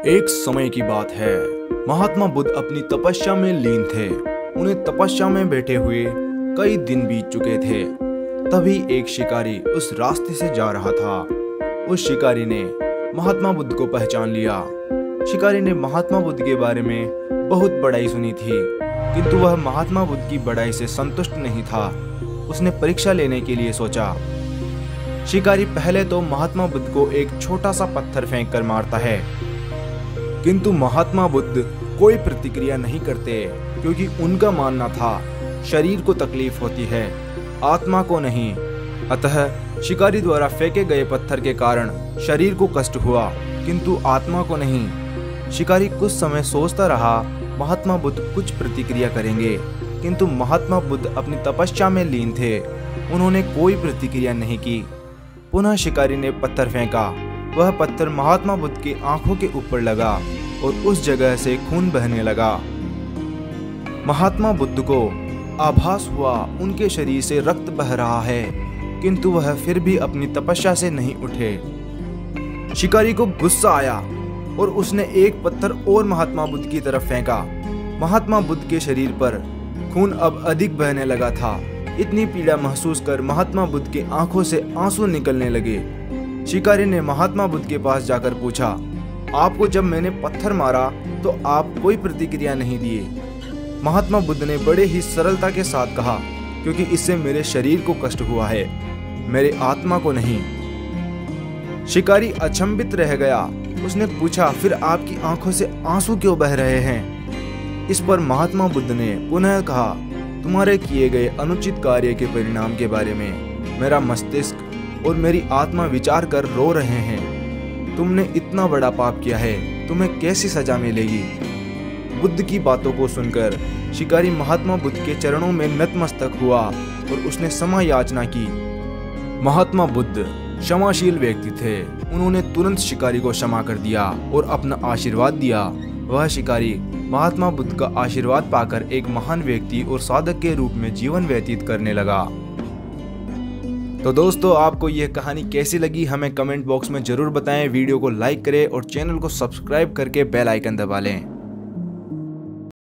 एक समय की बात है। महात्मा बुद्ध अपनी तपस्या में लीन थे। उन्हें तपस्या में बैठे हुए कई दिन बीत चुके थे। तभी एक शिकारी उस रास्ते से जा रहा था। उस शिकारी ने महात्मा बुद्ध को पहचान लिया। शिकारी ने महात्मा बुद्ध के बारे में बहुत बड़ाई सुनी थी, किंतु वह महात्मा बुद्ध की बड़ाई से संतुष्ट नहीं था। उसने परीक्षा लेने के लिए सोचा। शिकारी पहले तो महात्मा बुद्ध को एक छोटा सा पत्थर फेंक कर मारता है, किंतु महात्मा बुद्ध कोई प्रतिक्रिया नहीं करते, क्योंकि उनका मानना था शरीर को तकलीफ होती है, आत्मा को नहीं। अतः शिकारी द्वारा फेंके गए पत्थर के कारण शरीर को कष्ट हुआ, किंतु आत्मा को नहीं। शिकारी कुछ समय सोचता रहा, महात्मा बुद्ध कुछ प्रतिक्रिया करेंगे, किंतु महात्मा बुद्ध अपनी तपस्या में लीन थे। उन्होंने कोई प्रतिक्रिया नहीं की। पुनः शिकारी ने पत्थर फेंका। वह पत्थर महात्मा बुद्ध की आंखों के ऊपर लगा और उस जगह से खून बहने लगा। महात्मा बुद्ध को आभास हुआ उनके शरीर से रक्त बह रहा है, किंतु वह फिर भी अपनी तपस्या से नहीं उठे। शिकारी को गुस्सा आया और उसने एक पत्थर और महात्मा बुद्ध की तरफ फेंका। महात्मा बुद्ध के शरीर पर खून अब अधिक बहने लगा था। इतनी पीड़ा महसूस कर महात्मा बुद्ध की आंखों से आंसू निकलने लगे। शिकारी ने महात्मा बुद्ध के पास जाकर पूछा, आपको जब मैंने पत्थर मारा तो आप कोई प्रतिक्रिया नहीं दिए। महात्मा बुद्ध ने बड़े ही सरलता के साथ कहा, क्योंकि इससे मेरे शरीर को कष्ट हुआ है, मेरे आत्मा को नहीं। शिकारी अचंभित रह गया। उसने पूछा, फिर आपकी आंखों से आंसू क्यों बह रहे हैं? इस पर महात्मा बुद्ध ने पुनः कहा, तुम्हारे किए गए अनुचित कार्य के परिणाम के बारे में मेरा मस्तिष्क और मेरी आत्मा विचार कर रो रहे हैं। तुमने इतना बड़ा पाप किया है, तुम्हें कैसी सजा मिलेगी? बुद्ध की बातों को सुनकर शिकारी महात्मा बुद्ध के चरणों में नतमस्तक हुआ और उसने क्षमा याचना की। महात्मा बुद्ध क्षमाशील व्यक्ति थे। उन्होंने तुरंत शिकारी को क्षमा कर दिया और अपना आशीर्वाद दिया। वह शिकारी महात्मा बुद्ध का आशीर्वाद पाकर एक महान व्यक्ति और साधक के रूप में जीवन व्यतीत करने लगा। तो दोस्तों, आपको यह कहानी कैसी लगी हमें कमेंट बॉक्स में जरूर बताएं। वीडियो को लाइक करें और चैनल को सब्सक्राइब करके बेल आइकन दबा लें।